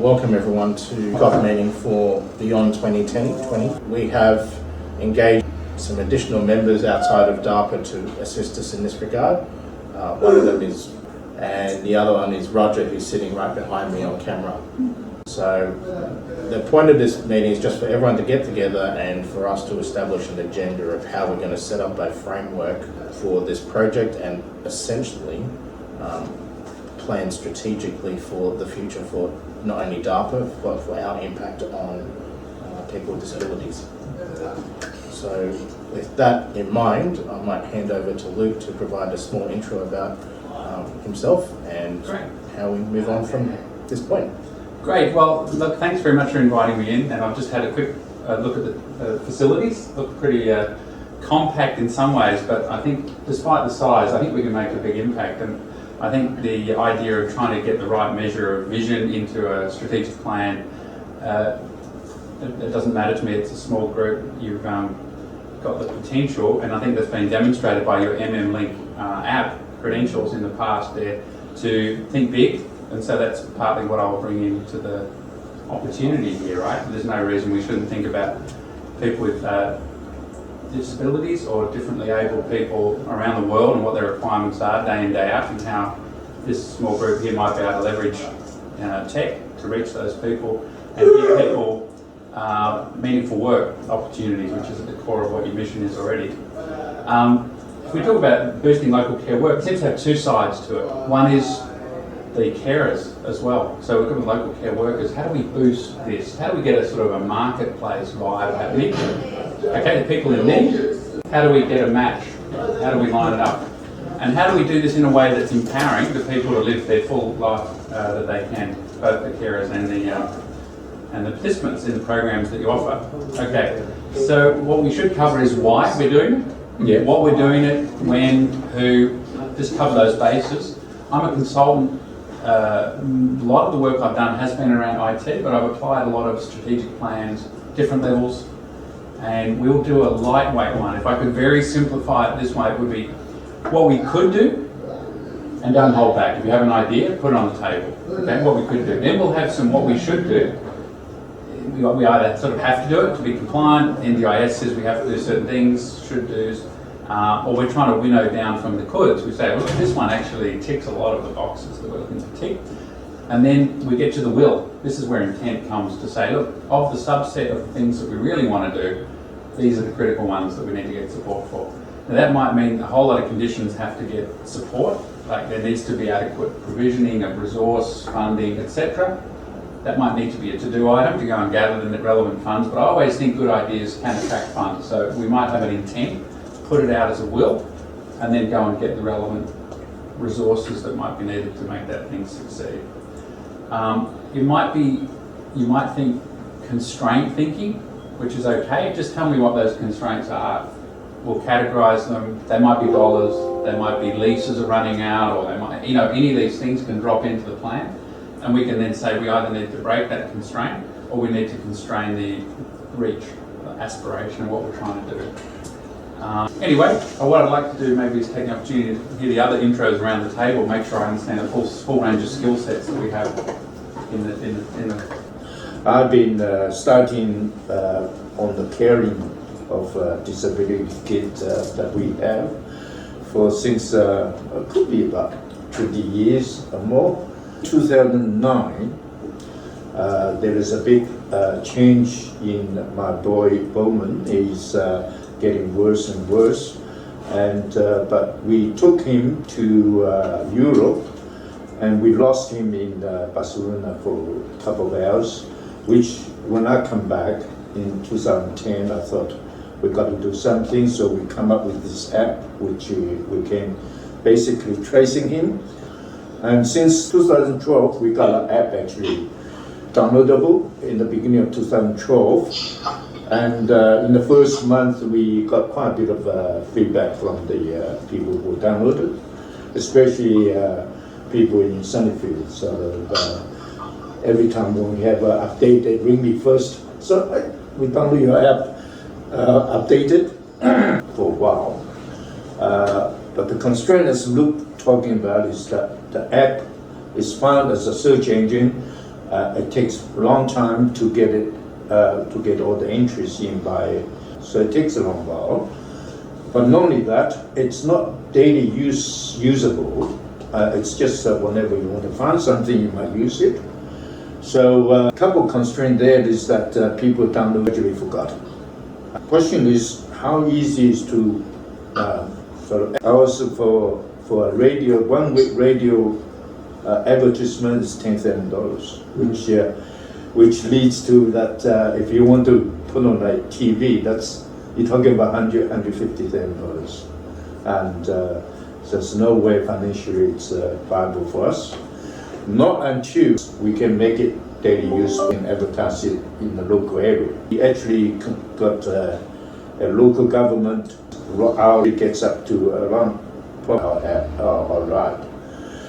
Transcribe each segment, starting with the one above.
Welcome everyone to the kickoff meeting for Beyond 2020. We have engaged some additional members outside of DAPA to assist us in this regard. One of them is, and the other one is Roger, who's sitting right behind me on camera. So the point of this meeting is just for everyone to get together and for us to establish an agenda of how we're going to set up a framework for this project and essentially plan strategically for the future for not only DAPA but for our impact on people with disabilities. So with that in mind, I might hand over to Luke to provide a small intro about himself and how we move on from this point. Great. Well, look, thanks very much for inviting me in, and I've just had a quick look at the facilities. Look pretty compact in some ways, but I think despite the size, I think we can make a big impact. And I think the idea of trying to get the right measure of vision into a strategic plan, it doesn't matter to me. It's a small group. You've got the potential, and I think that's been demonstrated by your Link app credentials in the past there, to think big. And so that's partly what I'll bring into the opportunity here, right? There's no reason we shouldn't think about people with disabilities or differently abled people around the world and what their requirements are day in, day out, and how this small group here might be able to leverage tech to reach those people and give people meaningful work opportunities, which is at the core of what your mission is already. If we talk about boosting local care work, it seems to have two sides to it. One is the carers as well. So we're talking local care workers. How do we boost this? How do we get a sort of a marketplace vibe happening? Okay, the people in need, how do we get a match? How do we line it up? And how do we do this in a way that's empowering the people to live their full life that they can, both the carers and the participants in the programs that you offer? Okay, so what we should cover is why we're doing it, what we're doing it, when, who, just cover those bases. I'm a consultant. A lot of the work I've done has been around IT, but I've applied a lot of strategic plans, different levels, and we'll do a lightweight one. If I could very simplify it this way, it would be what we could do, and don't hold back. If you have an idea, put it on the table. Okay, what we could do. Then we'll have some what we should do. We either sort of have to do it to be compliant, NDIS says we have to do certain things, should do's, or we're trying to winnow down from the coulds. We say, well, this one actually ticks a lot of the boxes that we're looking to tick. And then we get to the will. This is where intent comes to say, look, of the subset of things that we really want to do, these are the critical ones that we need to get support for. Now that might mean a whole lot of conditions have to get support, like there needs to be adequate provisioning of resource, funding, etc. That might need to be a to-do item to go and gather the relevant funds, but I always think good ideas can attract funds. So we might have an intent, put it out as a will, and then go and get the relevant resources that might be needed to make that thing succeed. You might think constraint thinking, which is okay. Just tell me what those constraints are. We'll categorise them. They might be dollars, they might be leases are running out, or they might, any of these things can drop into the plan, and we can then say we either need to break that constraint or we need to constrain the reach, the aspiration of what we're trying to do. Anyway, what I'd like to do maybe is take the opportunity to hear the other intros around the table, make sure I understand the full range of skill sets that we have in the I've been starting on the caring of disability kids that we have since could be about 20 years or more. 2009, there is a big change in my boy Bowman. He's getting worse and worse, and but we took him to Europe, and we lost him in Barcelona for a couple of hours, which when I come back in 2010, I thought we got to do something, so we come up with this app which we can basically tracing him, and since 2012 we got an app actually downloadable in the beginning of 2012. And in the first month, we got quite a bit of feedback from the people who downloaded, especially people in Sunnyfield. So every time when we have an update, they ring me first. So we download your app, updated for a while. But the constraint, as Luke talking about, is that the app is found as a search engine It takes a long time to get it, to get all the entries in so it takes a long while. But not only that, it's not daily usable. It's just whenever you want to find something, you might use it. So a couple of constraints there is that people download actually forgotten. The question is how easy is to also for a radio, 1 week radio advertisement is $10,000, which leads to that if you want to put on like TV, you're talking about $150,000, and there's no way financially it's viable for us. Not until we can make it daily use and advertise it in the local area. We actually got a local government hour, it gets up to around our ride.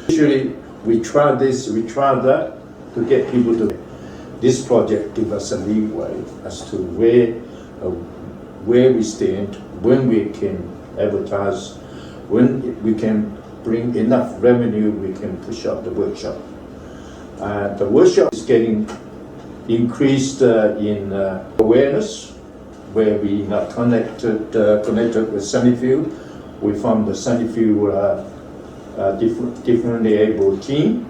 Usually we try this, we try that to get people to. This project gives us a leeway as to where we stand, when we can advertise, when we can bring enough revenue, we can push out the workshop. The workshop is getting increased in awareness, where we are connected with Sunnyfield. We formed the Sunnyfield differently able team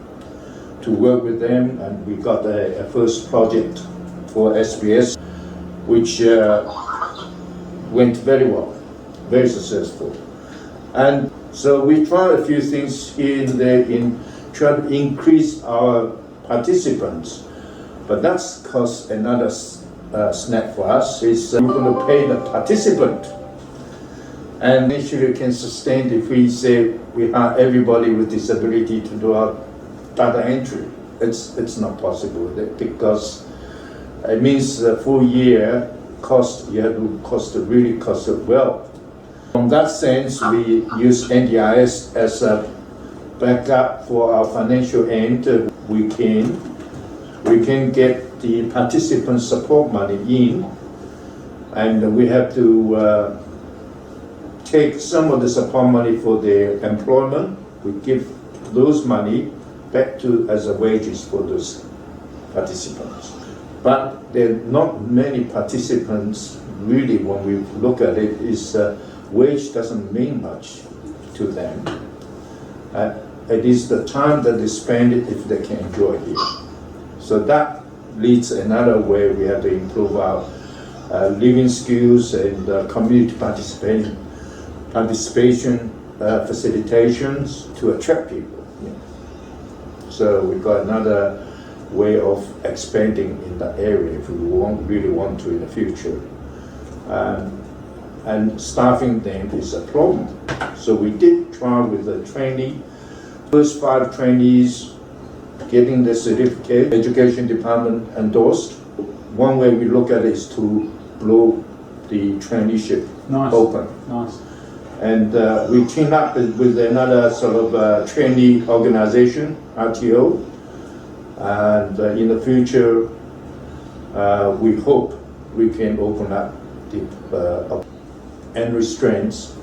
to work with them, and we got a first project for SBS, which went very well, very successful. And so we tried a few things here and there in trying to increase our participants, but that's cost another snack for us. Is we're going to pay the participant, and actually can sustain if we say we hire everybody with disability to do our data entry. It's not possible because it means the full year cost. You have to really cost it well. From that sense, we use NDIS as a backup for our financial end. We can get the participant support money in, and we have to take some of the support money for their employment. We give those money back to as a wages for those participants. But there are not many participants really. When we look at it, is wage doesn't mean much to them. It is the time that they spend it if they can enjoy it. So that leads another way we have to improve our living skills and community participation facilitations to attract people. So we've got another way of expanding in that area if we really want to in the future. And staffing them is a problem. So we did try with the trainee, first 5 trainees getting the certificate, education department endorsed. One way we look at it is to blow the traineeship open. Nice. And we team up with another sort of trainee organization, RTO. And in the future, we hope we can open up the and restraints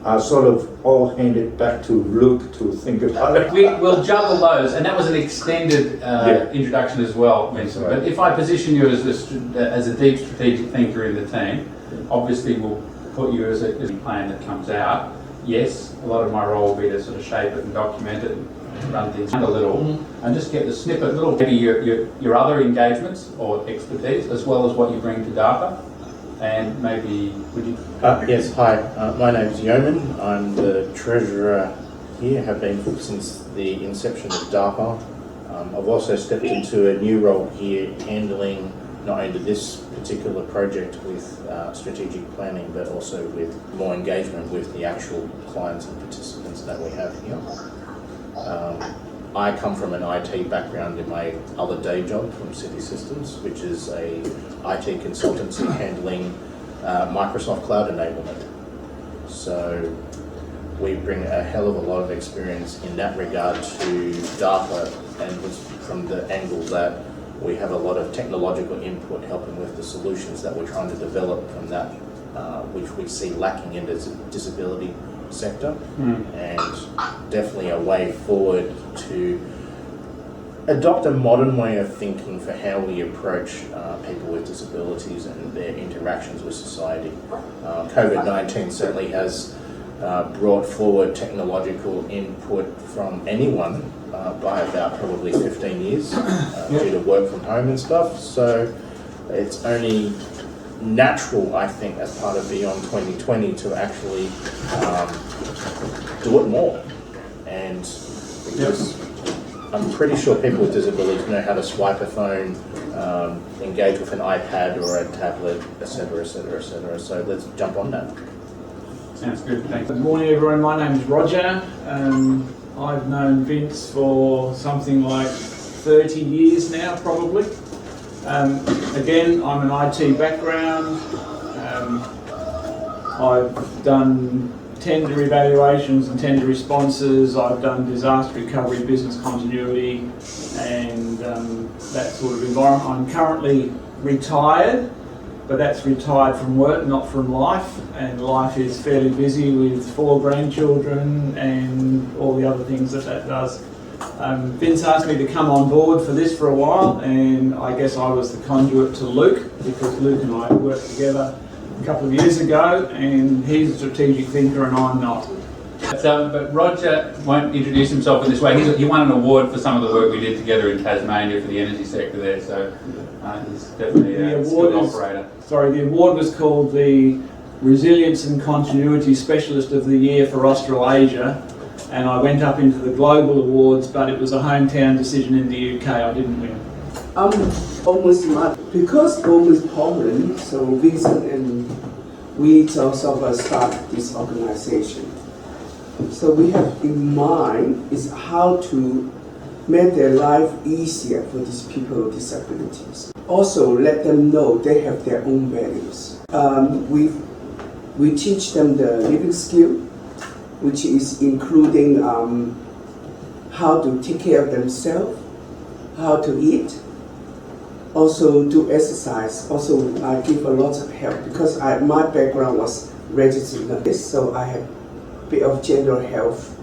are sort of all handed back to Luke to think about it. We'll juggle those, and that was an extended introduction as well, Vincent. Right. But if I position you as a deep strategic thinker in the team, obviously we'll put you as a plan that comes out. Yes, a lot of my role will be to sort of shape it and document it, and run things a little, and just get the snippet, little maybe your other engagements or expertise, as well as what you bring to DAPA. And maybe, would you? Yes, hi. My name is Yeoman. I'm the treasurer here, have been since the inception of DAPA. I've also stepped into a new role here, handling not only this particular project with strategic planning, but also with more engagement with the actual clients and participants that we have here. I come from an IT background in my other day job from City Systems, which is a IT consultancy handling Microsoft Cloud enablement. So we bring a hell of a lot of experience in that regard to DAPA, and from the angle that we have a lot of technological input helping with the solutions that we're trying to develop from that, which we see lacking in the disability sector, and definitely a way forward to adopt a modern way of thinking for how we approach people with disabilities and their interactions with society. COVID-19 certainly has brought forward technological input from anyone by about probably 15 years due to work from home and stuff. So it's only natural, I think, as part of Beyond 2020 to actually do it more. And because I'm pretty sure people with disabilities know how to swipe a phone, engage with an iPad or a tablet, etc., etc., etc. So let's jump on that. Sounds good, thanks. Good morning everyone, my name is Roger. I've known Vince for something like 30 years now probably. Again, I'm an IT background. I've done tender evaluations and tender responses. I've done disaster recovery, business continuity and that sort of environment. I'm currently retired, but that's retired from work, not from life, and life is fairly busy with 4 grandchildren and all the other things that does. Vince asked me to come on board for this for a while, and I guess I was the conduit to Luke, because Luke and I worked together a couple of years ago, and he's a strategic thinker and I'm not. But Roger won't introduce himself in this way. He won an award for some of the work we did together in Tasmania for the energy sector there, so he's definitely a skilled operator. The award was called the Resilience and Continuity Specialist of the Year for Australasia, and I went up into the global awards, but it was a hometown decision in the UK. I didn't win. I'm almost not, because almost problem, so Vincent and we also start this organization. So we have in mind is how to make their life easier for these people with disabilities. Also let them know they have their own values. We teach them the living skill, which is including how to take care of themselves, how to eat, also do exercise. Also, I give a lot of help because my background was registered nurse, so I have a bit of general health.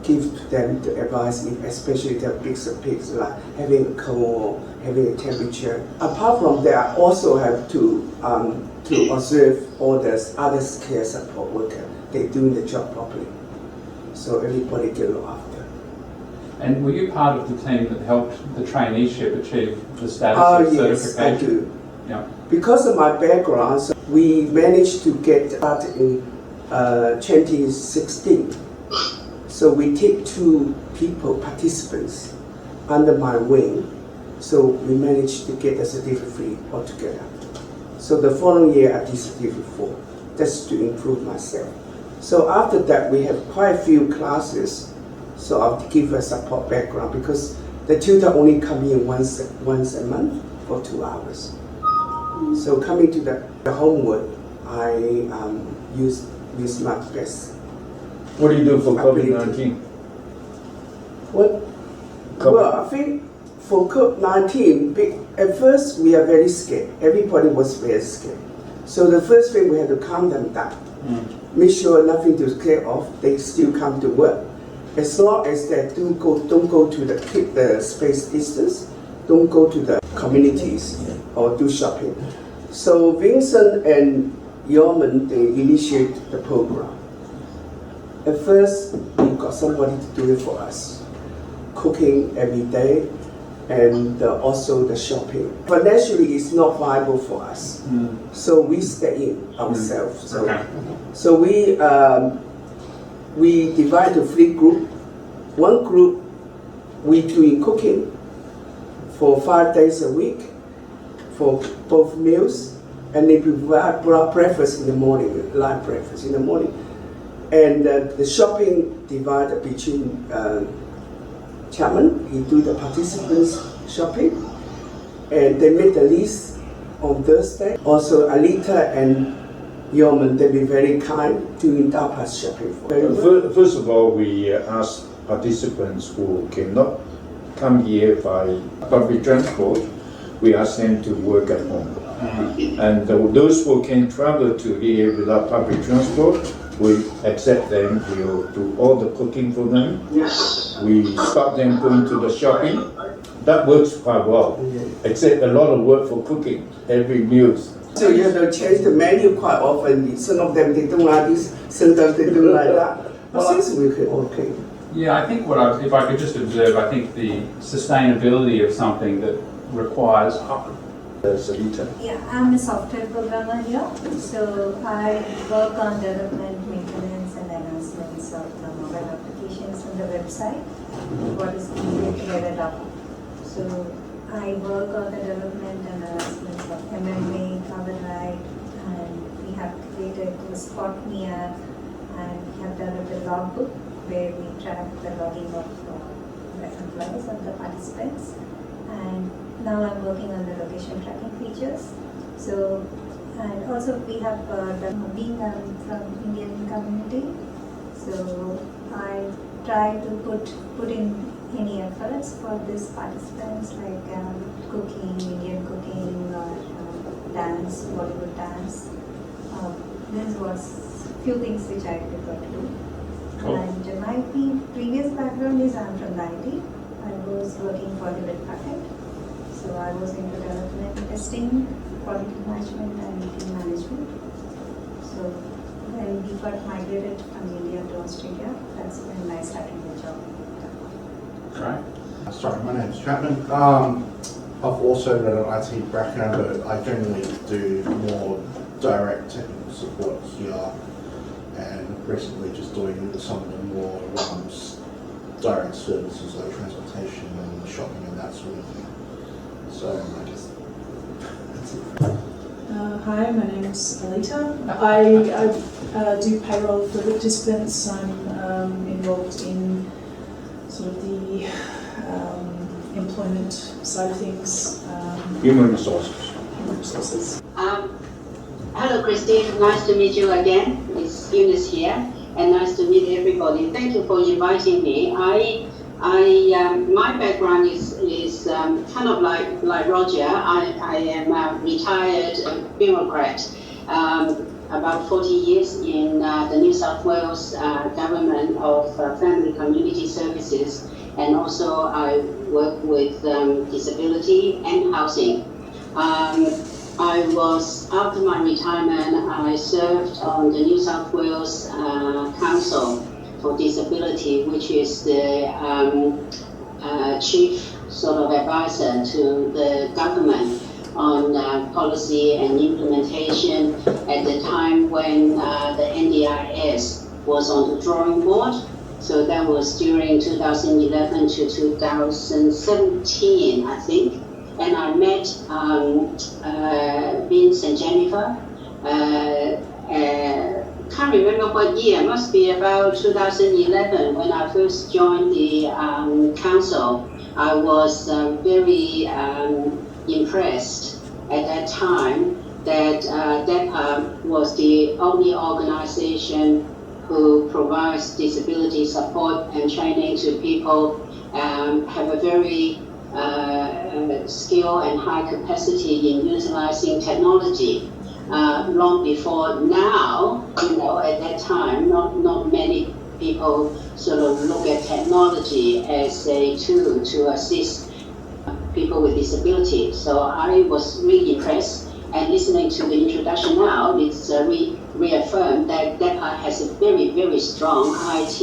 Give them the advice, especially the bigger pigs like having a cold or having a temperature. Apart from that, I also have to observe all the other care support workers. They're doing the job properly, so everybody get looked after. And were you part of the team that helped the traineeship achieve the status of certification? Yes, I do. Yeah. Because of my background, so we managed to get started in 2016. So we take 2 participants under my wing. So we managed to get a certificate altogether. So the following year I did certificate 4, just to improve myself. So after that we have quite a few classes. So I'll give a support background because the tutor only come in once a month for 2 hours. So coming to the homework, I use my best. What do you do for COVID-19? What? Well, I think for COVID-19, at first we are very scared. Everybody was very scared. So the first thing we had to calm them down. Make sure nothing to scare off. They still come to work. As long as they don't go to keep the space distance, don't go to the communities or do shopping. So Vincent and Yeoman, they initiate the program. At first, we got somebody to do it for us, cooking every day, and also the shopping. Financially, it's not viable for us, so we stay in ourselves. So we divide to 3 groups. One group, we doing cooking for 5 days a week for both meals, and they provide breakfast in the morning, light breakfast in the morning. And the shopping divided between Chapman, he do the participants shopping, and they make the list on Thursday. Also, Alita and Yeoman, they be very kind doing DAPA shopping for First of all, we ask participants who cannot come here by public transport, we ask them to work at home. And those who can travel to here without public transport, we accept them, we'll do all the cooking for them. Yes. We stop them going to the shopping, That works quite well, except a lot of work for cooking every meal. So you have to change the menu quite often. Some of them they don't like this, sometimes they don't like that. But since we could okay. Yeah, I think if I could just observe, I think the sustainability of something that requires. Salita. Yeah, I'm a software programmer here. So I work on development, maintenance and enhancements of the mobile applications on the website, what is created DAPA. So I work on the development and enhancements of MMA, Coverride, and we have created a Spot Me app, and we have developed a logbook where we track the logging of the employees and the participants. And now I'm working on the location tracking features. So, and also we have being from Indian community. So I try to put in any efforts for these participants like cooking, Indian cooking, or dance, Bollywood dance. This was few things which I prefer to do. Cool. And my previous background is I'm from the IT. I was working for the Packet. So I was into development testing, quality management and team management. So when we got migrated from India to Australia, that's when I started the job. Right. Sorry, my name's Chapman. I've also got an IT background, but I generally do more direct technical support here, and recently just doing some of the more direct services like transportation and shopping and that sort of thing. So I guess that's it. Hi, my name's Alita. I do payroll for participants. I'm involved in sort of the employment side of things. Human resources. Human resources. Hello, Christine. Nice to meet you again. It's Eunice here, and nice to meet everybody. Thank you for inviting me. My background is kind of like Roger. I am a retired bureaucrat. About 40 years in the New South Wales government of family community services, and also I work with disability and housing. After my retirement, I served on the New South Wales Council for Disability, which is the chief sort of advisor to the government on policy and implementation at the time when the NDIS was on the drawing board. So that was during 2011 to 2017, I think. And I met Vince and Jennifer. Can't remember what year, must be about 2011 when I first joined the council. I was very impressed at that time that DAPA was the only organization who provides disability support and training to people, have a very skill and high capacity in utilizing technology. Long before now, at that time, not many people sort of look at technology as a tool to assist people with disability. So I was really impressed, and listening to the introduction now, it's reaffirmed that DAPA has a very, very strong IT,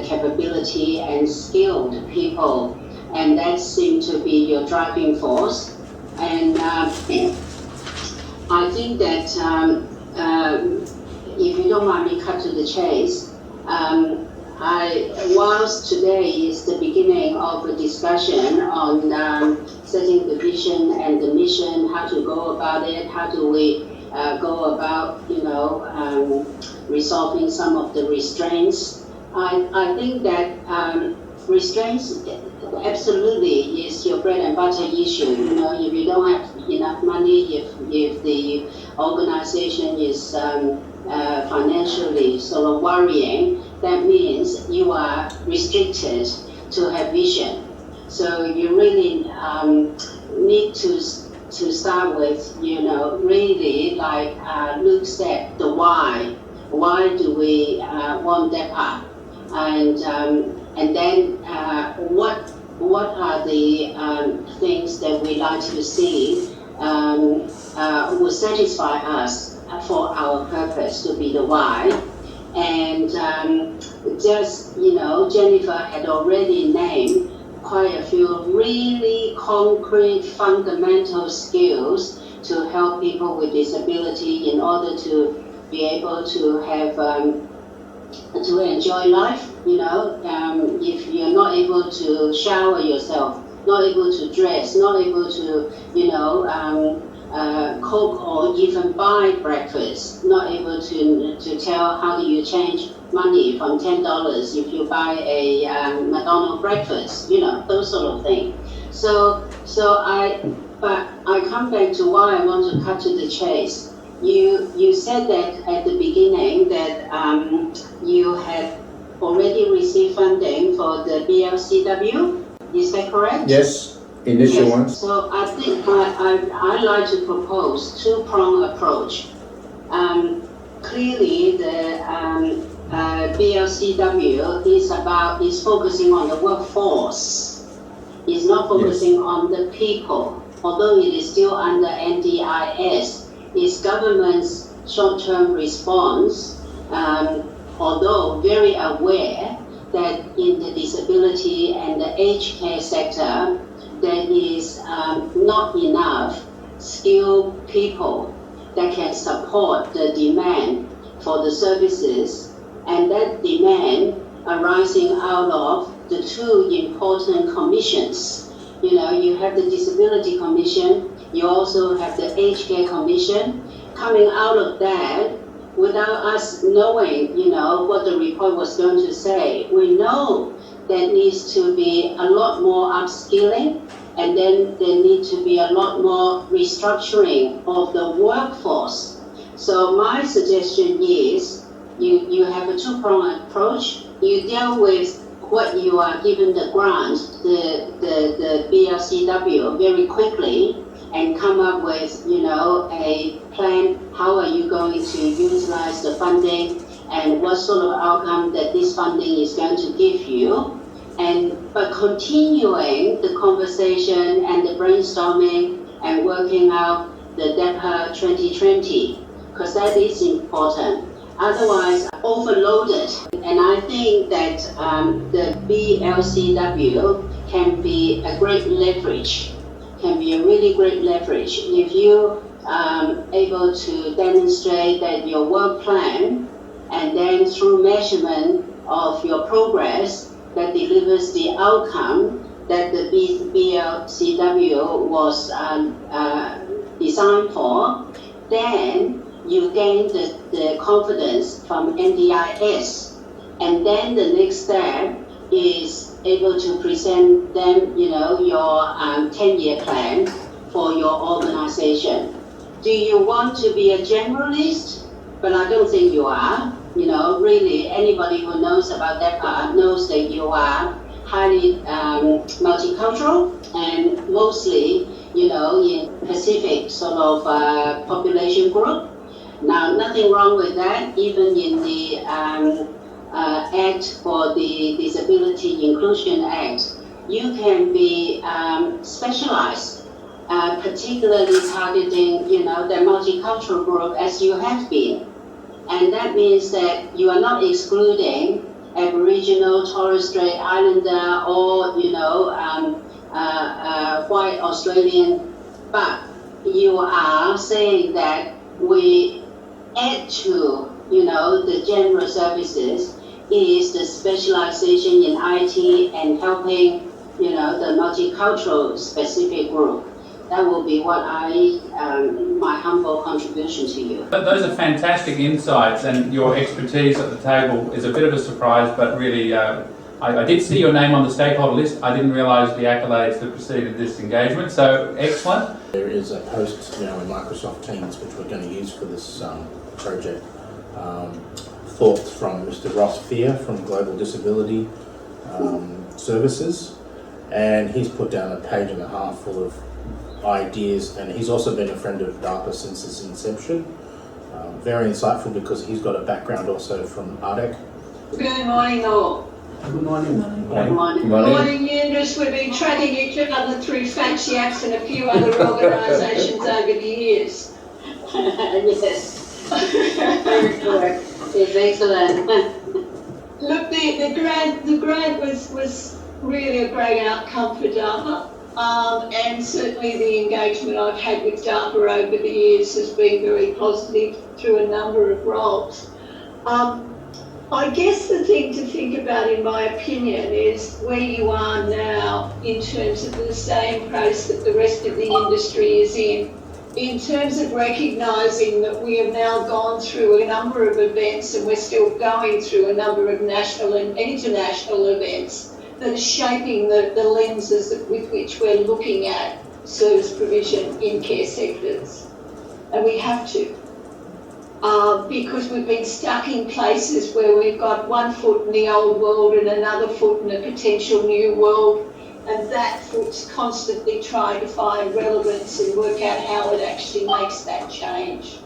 capability and skilled people, and that seemed to be your driving force. And I think that if you don't mind me cut to the chase, whilst today is the beginning of a discussion on setting the vision and the mission, how to go about it, how do we go about, resolving some of the restraints. I think that restraints absolutely is your bread and butter issue. If you don't have enough money, if the organization is financially sort of worrying, that means you are restricted to have vision. So you really need to start with, really like Luke said, the why. Why do we want DAPA? And then what are the things that we like to see will satisfy us for our purpose to be the why. And just, Jennifer had already named quite a few really concrete fundamental skills to help people with disability in order to be able to have to enjoy life. If you're not able to shower yourself, not able to dress, not able to cook or even buy breakfast, not able to tell how do you change money from $10 if you buy a McDonald's breakfast, those sort of things. But I come back to why I want to cut to the chase. You said that at the beginning that you had already received funding for the BLCW. Is that correct? Yes, initial Yes. ones. So I think I like to propose two-pronged approach. Clearly, the BLCW is focusing on the workforce. It's not focusing on the people, although it is still under NDIS. It's government's short-term response, although very aware that in the disability and the aged care sector, there is not enough skilled people that can support the demand for the services, and that demand arising out of the two important commissions. You have the Disability Commission, you also have the Aged Care Commission. Coming out of that, without us knowing, what the report was going to say, we know there needs to be a lot more upskilling, and then there needs to be a lot more restructuring of the workforce. So my suggestion is, you have a two-pronged approach. You deal with what you are given the grant, the BLCW, very quickly, and come up with, a plan. How are you going to utilize the funding, and what sort of outcome that this funding is going to give you? But continuing the conversation and the brainstorming and working out the DAPA 2020, because that is important. Otherwise, overloaded. And I think that the BLCW can be a great leverage, can be a really great leverage. If you able to demonstrate that your work plan, and then through measurement of your progress, that delivers the outcome that the BLCW was designed for, then you gain the confidence from NDIS. And then the next step is able to present them, your 10-year plan for your organization. Do you want to be a generalist? But I don't think you are. Really, anybody who knows about DAPA knows that you are highly multicultural, and mostly, in Pacific sort of population group. Now, nothing wrong with that. Even in the Act for the Disability Inclusion Act, you can be specialized, particularly targeting, the multicultural group as you have been. And that means that you are not excluding Aboriginal, Torres Strait Islander, or, white Australian, but you are saying that we add to, the general services is the specialization in IT and helping, the multicultural specific group. That will be what my humble contribution to you. Those are fantastic insights, and your expertise at the table is a bit of a surprise, but really, I did see your name on the stakeholder list. I didn't realise the accolades that preceded this engagement, so excellent. There is a post now in Microsoft Teams which we're going to use for this project. Thoughts from Mr. Ross Fear from Global Disability Services, and he's put down a page and a half full of ideas, and he's also been a friend of DAPA since its inception. Very insightful because he's got a background also from ARDEC. Good morning, all. Good morning. Morning. Morning, Eunice. We've been tracking each other through Fancy Apps and a few other organisations over the years. Yes. Very good. It's excellent. Look, the grant was really a great outcome for DAPA, and certainly the engagement I've had with DAPA over the years has been very positive through a number of roles. I guess the thing to think about, in my opinion, is where you are now in terms of the same place that the rest of the industry is in terms of recognising that we have now gone through a number of events and we're still going through a number of national and international events that are shaping the lenses with which we're looking at service provision in care sectors. And we have to. Because we've been stuck in places where we've got one foot in the old world and another foot in a potential new world, and that foot's constantly trying to find relevance and work out how it actually makes that change.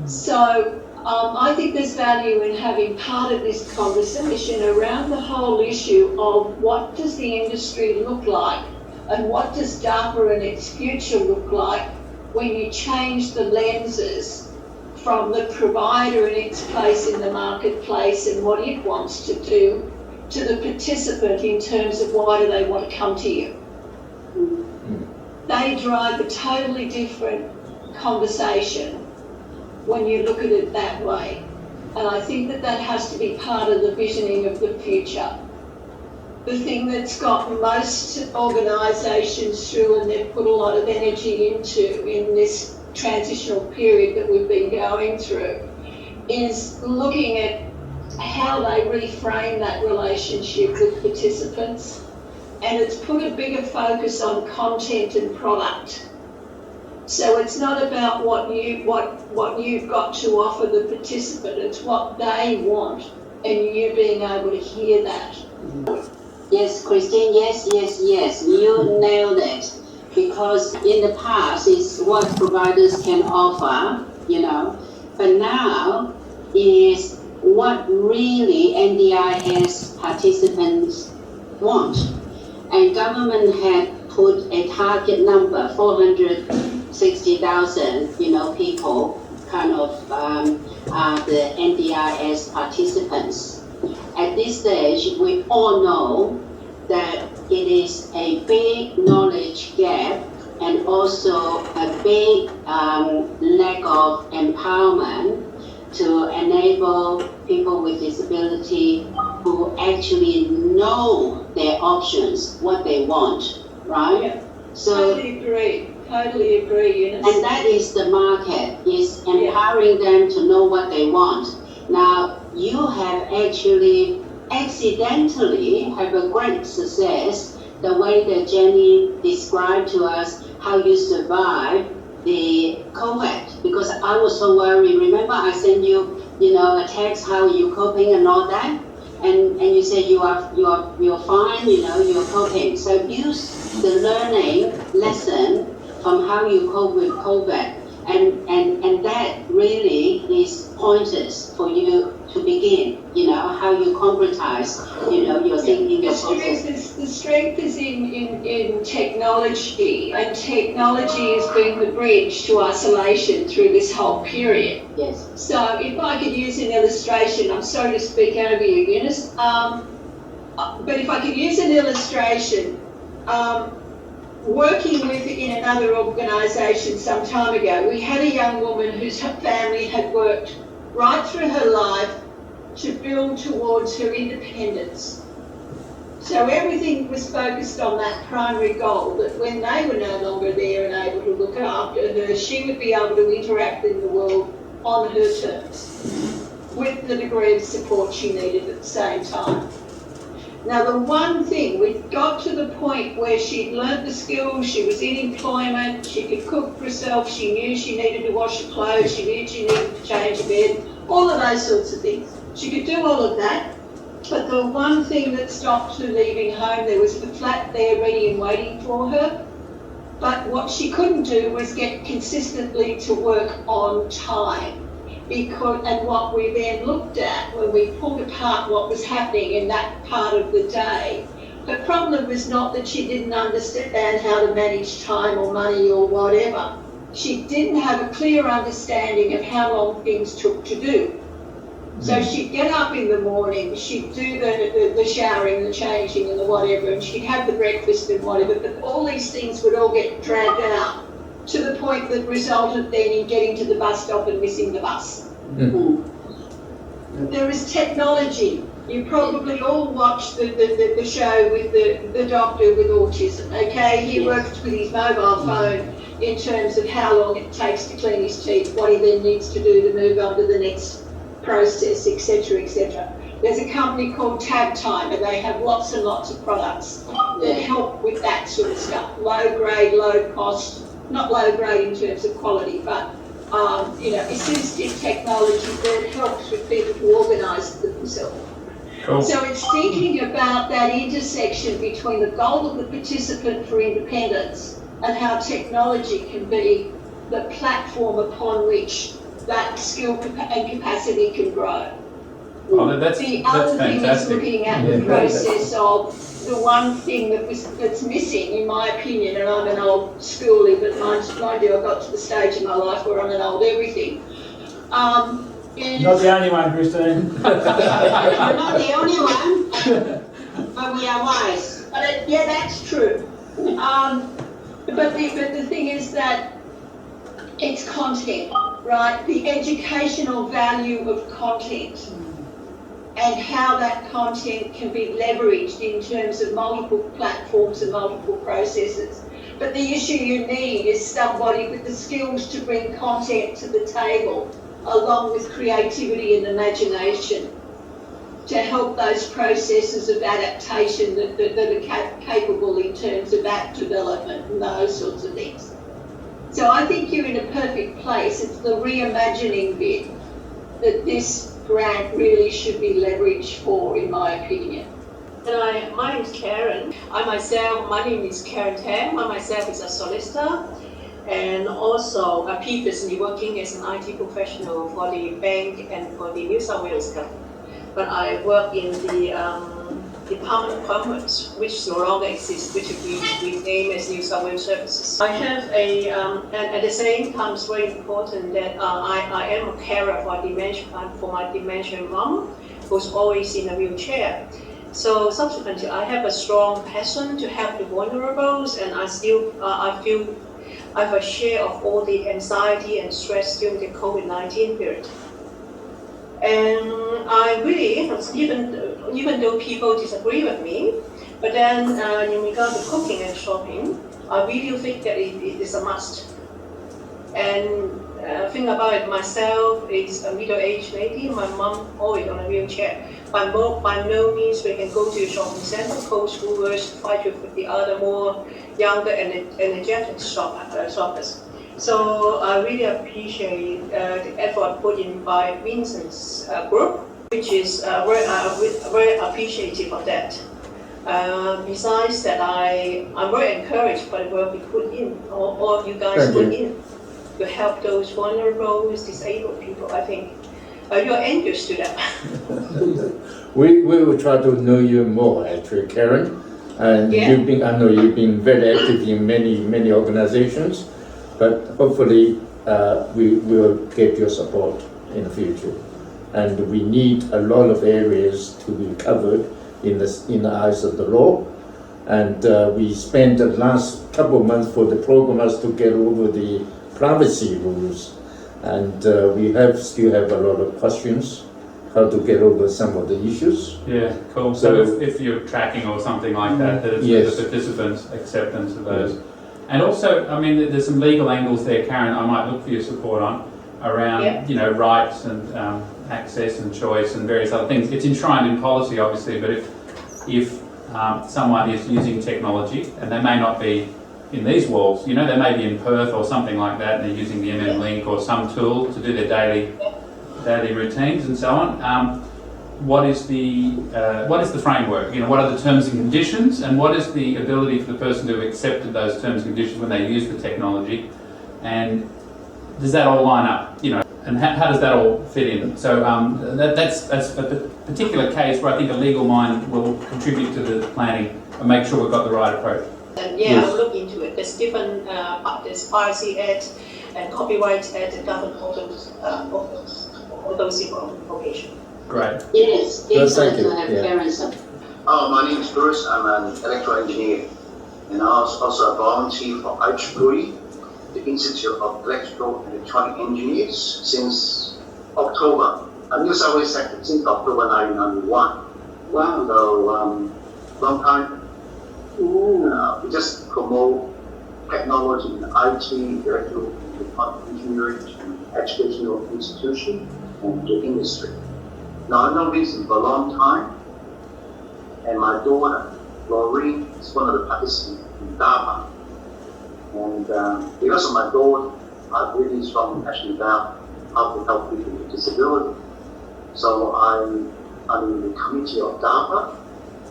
So I think there's value in having part of this conversation around the whole issue of what does the industry look like and what does DAPA and its future look like when you change the lenses from the provider and its place in the marketplace and what it wants to do to the participant in terms of why do they want to come to you. They drive a totally different conversation when you look at it that way. And I think that has to be part of the visioning of the future. The thing that's got most organisations through, and they've put a lot of energy into in this transitional period that we've been going through, is looking at how they reframe that relationship with participants, and it's put a bigger focus on content and product. So it's not about what you've got to offer the participant, it's what they want, and you being able to hear that. Yes, Christine, yes. You nailed it. Because in the past, it's what providers can offer, but now is what really NDIS participants want. And government had put a target number, 460,000, people kind of are the NDIS participants. At this stage, we all know that it is a big knowledge gap and also a big lack of empowerment to enable people with disability who actually know their options, what they want, right? Yeah. So, Totally agree, Eunice. And that is the market, is empowering them to know what they want. Now, you have actually accidentally have a great success, the way that Jenny described to us how you survived the COVID, because I was so worried. Remember I sent you, a text, how are you coping and all that? And you said you're fine, you're coping. So use the learning lesson from how you cope with COVID. And that really is pointers for you to begin, how you concretize, your thinking. The strength is in technology, and technology has been the bridge to isolation through this whole period. Yes. So if I could use an illustration, I'm sorry to speak over you, Eunice, but if I could use an illustration, working in another organisation some time ago, we had a young woman whose family had worked right through her life to build towards her independence. So everything was focused on that primary goal, that when they were no longer there and able to look after her, she would be able to interact in the world on her terms, with the degree of support she needed at the same time. Now, the one thing, we got to the point where she'd learnt the skills, she was in employment, she could cook for herself, she knew she needed to wash her clothes, she knew she needed to change a bed, all of those sorts of things. She could do all of that, but the one thing that stopped her leaving home, there was the flat there ready and waiting for her, but what she couldn't do was get consistently to work on time. because, and what we then looked at when we pulled apart what was happening in that part of the day, the problem was not that she didn't understand how to manage time or money or whatever. She didn't have a clear understanding of how long things took to do. So she'd get up in the morning, she'd do the showering, the changing and the whatever, and she'd have the breakfast and whatever, but all these things would all get dragged out to the point that resulted then in getting to the bus stop and missing the bus. There is technology. You probably all watched the show with the doctor with autism, okay? He works with his mobile phone in terms of how long it takes to clean his teeth, what he then needs to do to move on to the next process, etc., etc. There's a company called Tab Time, and they have lots and lots of products that help with that sort of stuff. Low grade, low cost, not low grade in terms of quality, but assistive technology that helps with people to organise themselves. Cool. So it's thinking about that intersection between the goal of the participant for independence and how technology can be the platform upon which that skill and capacity can grow. Oh, that's The other thing is fantastic. looking at the process of the one thing that's missing, in my opinion, and I'm an old schoolie, but mind you, I got to the stage in my life where I'm an old everything. Not the only one, Christine. You're not the only one, but we are wise. Yeah, that's true. But the thing is that it's content, right? The educational value of content and how that content can be leveraged in terms of multiple platforms and multiple processes. But the issue you need is somebody with the skills to bring content to the table, along with creativity and imagination, to help those processes of adaptation that are capable in terms of app development and those sorts of things. So I think you're in a perfect place. It's the reimagining bit that this grant really should be leveraged for, in my opinion. And my name is Karen. My name is Karen Tam. I myself is a solicitor and also previously working as an IT professional for the bank and for the New South Wales government. But I work in the Department of Commerce, which no longer exists, which we name as New South Wales Services. I have and at the same time it's very important that I am a carer for my dementia mom, who's always in a wheelchair. So subsequently, I have a strong passion to help the vulnerables, and I feel I have a share of all the anxiety and stress during the COVID-19 period. And I really, even though people disagree with me, but then in regard to cooking and shopping, I really think that it is a must. And think about it, myself is a middle-aged lady, my mom always on a wheelchair. By no means we can go to a shopping centre, co-schoolers, fight with the other more younger and energetic shoppers. So I really appreciate the effort put in by Vincent's group, which is very appreciative of that. Besides that, I'm very encouraged by the work we put in, or all you guys put in, to help those vulnerable, disabled people. I think you're envious to them. We will try to know you more, actually, Karen. And Yeah. I know you've been very active in many organizations, but hopefully we will get your support in the future. And we need a lot of areas to be covered in the eyes of the law. And we spent the last couple of months for the programmers to get over the privacy rules. And we still have a lot of questions how to get over some of the issues. Yeah, cool. So if you're tracking or something like that, that it's Yes. the participants' acceptance of those. And also, I mean, there's some legal angles there, Karen, I might look for your support on, around, rights and access and choice and various other things. It's enshrined in policy, obviously, but if someone is using technology, and they may not be in these walls, they may be in Perth or something like that, and they're using the MM-Link or some tool to do their daily routines and so on. What is the framework? What are the terms and conditions, and what is the ability for the person to have accepted those terms and conditions when they use the technology? And does that all line up? And how does that all fit in? So that's a particular case where I think a legal mind will contribute to the planning and make sure we've got the right approach. And yeah, I'll look into it. There's different, there's Privacy Act and Copyright Act that govern all those information. Great. Yes, Yes, thank excellent you. to have Yeah. parents. My name is Bruce. I'm an electrical engineer, and I was also a volunteer for IEEE, the Institute of Electrical and Electronic Engineers, since October. New South Wales sector since October 1991. Wow. So long time. We just promote technology in IT, electrical and electronic engineering to educational institution and to industry. Now I know this for a long time. And my daughter, Laureen, is one of the participants in DAPA. And because of my daughter, I have really strong passion about how to help people with disability. So I'm in the committee of DAPA,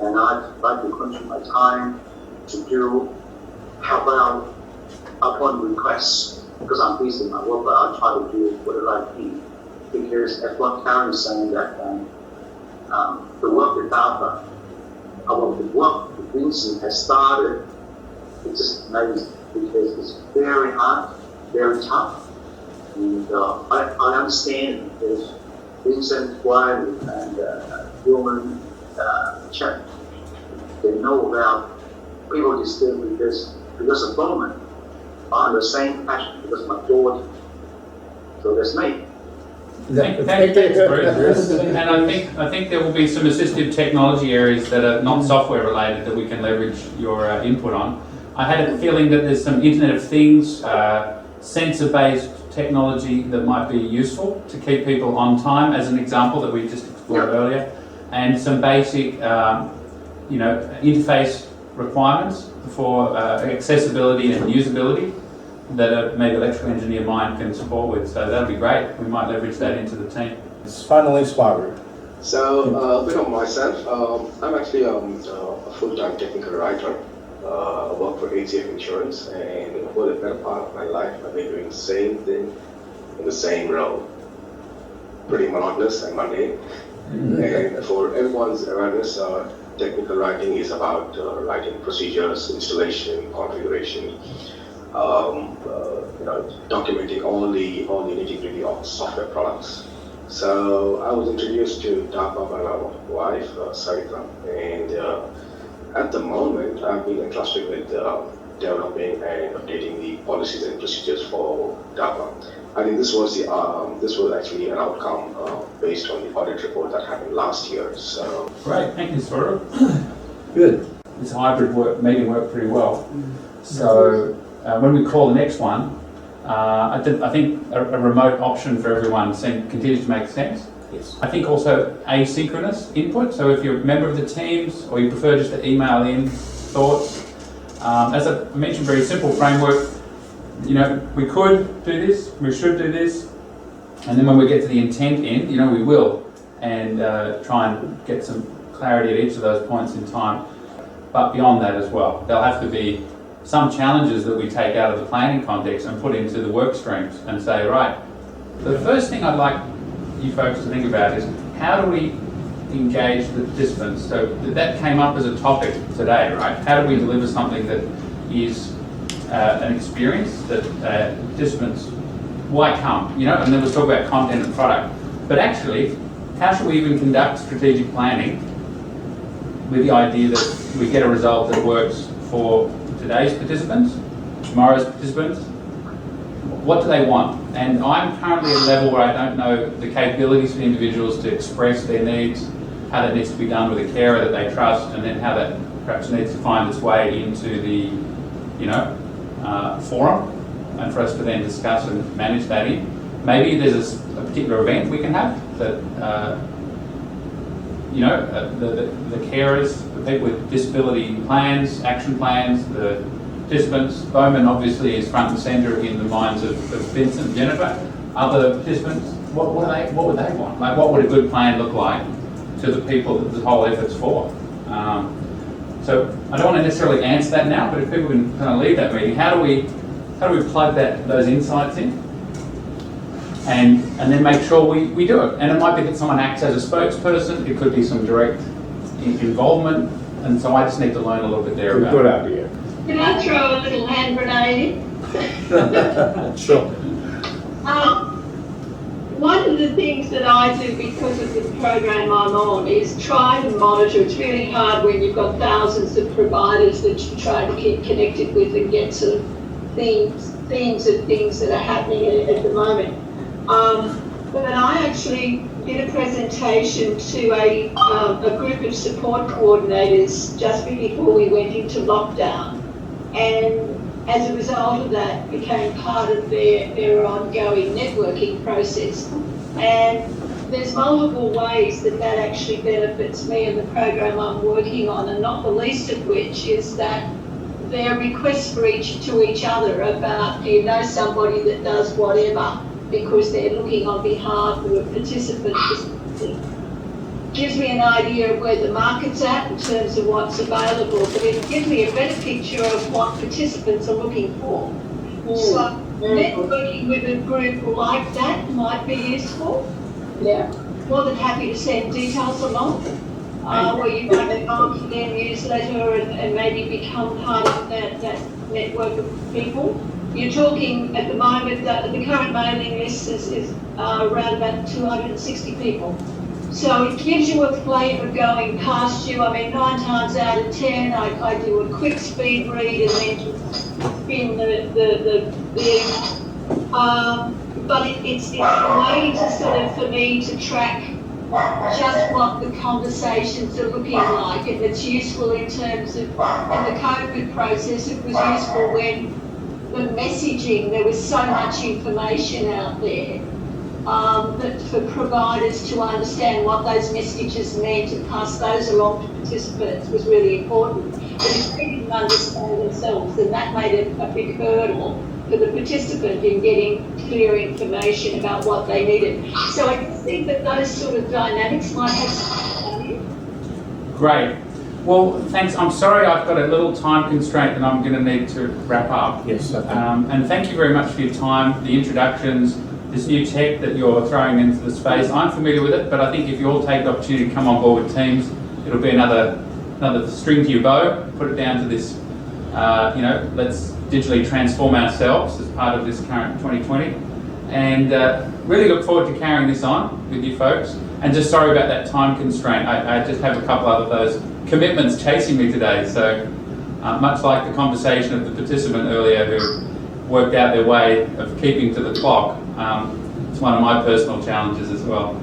and I'd like to contribute my time to help out upon request, because I'm busy in my work, but I'll try to do whatever I can. Because as what Karen is saying, that the work with DAPA, the work that Vincent has started, it's just amazing because it's very hard, very tough. And I understand there's Vincent's wife and human check. They know about people with disabilities because of government. I'm the same passion because of my daughter. So that's me. Thanks, Bruce. And I think there will be some assistive technology areas that are not software related that we can leverage your input on. I had a feeling that there's some Internet of Things, sensor-based technology that might be useful to keep people on time, as an example that we just explored earlier, and some basic, interface requirements for accessibility and usability that maybe electrical engineer mind can support with. So that'll be great. We might leverage that into the team. Finally, Swaru. So a bit of myself. I'm actually a full-time technical writer. I work for ACF Insurance, and for the better part of my life, I've been doing the same thing in the same role. Pretty monotonous and mundane. And for everyone's awareness, technical writing is about writing procedures, installation, configuration, documenting all the nitty-gritty of software products. So I was introduced to DAPA by my wife, Sarita, and at the moment I've been entrusted with developing and updating the policies and procedures for DAPA. I think this was actually an outcome based on the audit report that happened last year. So great, thank you, Swaru. Good. This hybrid meeting worked pretty well. So when we call the next one, I think a remote option for everyone continues to make sense. Yes. I think also asynchronous input. So if you're a member of the teams or you prefer just to email in thoughts, as I mentioned, very simple framework. We could do this, we should do this, and then when we get to the intent end, we will, and try and get some clarity at each of those points in time. But beyond that as well, there'll have to be some challenges that we take out of the planning context and put into the work streams and say, right, the first thing I'd like you folks to think about is how do we engage the participants? So that came up as a topic today, right? How do we deliver something that is an experience that participants, why come? And then we'll talk about content and product. But actually, how should we even conduct strategic planning with the idea that we get a result that works for today's participants, tomorrow's participants? What do they want? And I'm currently at a level where I don't know the capabilities for individuals to express their needs, how that needs to be done with a carer that they trust, and then how that perhaps needs to find its way into the, forum, and for us to then discuss and manage that in. Maybe there's a particular event we can have that, the carers, the people with disability plans, action plans, the participants. Bowman obviously is front and centre in the minds of Vincent and Jennifer. Other participants, what would they want? Like, what would a good plan look like to the people that the whole effort's for? So I don't want to necessarily answer that now, but if people can kind of leave that meeting, how do we plug those insights in? and then make sure we do it. And it might be that someone acts as a spokesperson, it could be some direct involvement, and so I just need to learn a little bit there about Good it. idea. Can I throw a little hand grenade in? Sure. One of the things that I do because of the program I'm on is try to monitor. It's really hard when you've got thousands of providers that you try to keep connected with and get sort of themes of things that are happening at the moment. But I actually did a presentation to a group of support coordinators just before we went into lockdown, and as a result of that became part of their ongoing networking process. And there's multiple ways that actually benefits me and the program I'm working on, and not the least of which is that their requests for each other about, do you know somebody that does whatever, because they're looking on behalf of a participant, gives me an idea of where the market's at in terms of what's available, but it gives me a better picture of what participants are looking for. So networking with a group like that might be useful. Yeah. More than happy to send details along, where you might go to their newsletter and maybe become part of that network of people. You're talking at the moment that the current mailing list is around about 260 people. So it gives you a flavour going past you. I mean, 9 times out of 10, I do a quick speed read and then spin the but it's a way to sort of, for me to track just what the conversations are looking like, and it's useful in terms of, in the COVID process, it was useful when the messaging, there was so much information out there, that for providers to understand what those messages meant and pass those along to participants was really important. But if they didn't understand themselves, then that made a big hurdle for the participant in getting clear information about what they needed. So I think that those sort of dynamics might have some value. Great. Well, thanks. I'm sorry I've got a little time constraint and I'm going to need to wrap up. Yes, okay. And thank you very much for your time, the introductions, this new tech that you're throwing into the space. I'm familiar with it, but I think if you all take the opportunity to come on board with Teams, it'll be another string to your bow. Put it down to this, let's digitally transform ourselves as part of this current 2020. And really look forward to carrying this on with you folks. And just sorry about that time constraint. I just have a couple of those commitments chasing me today. So much like the conversation of the participant earlier who worked out their way of keeping to the clock, it's one of my personal challenges as well.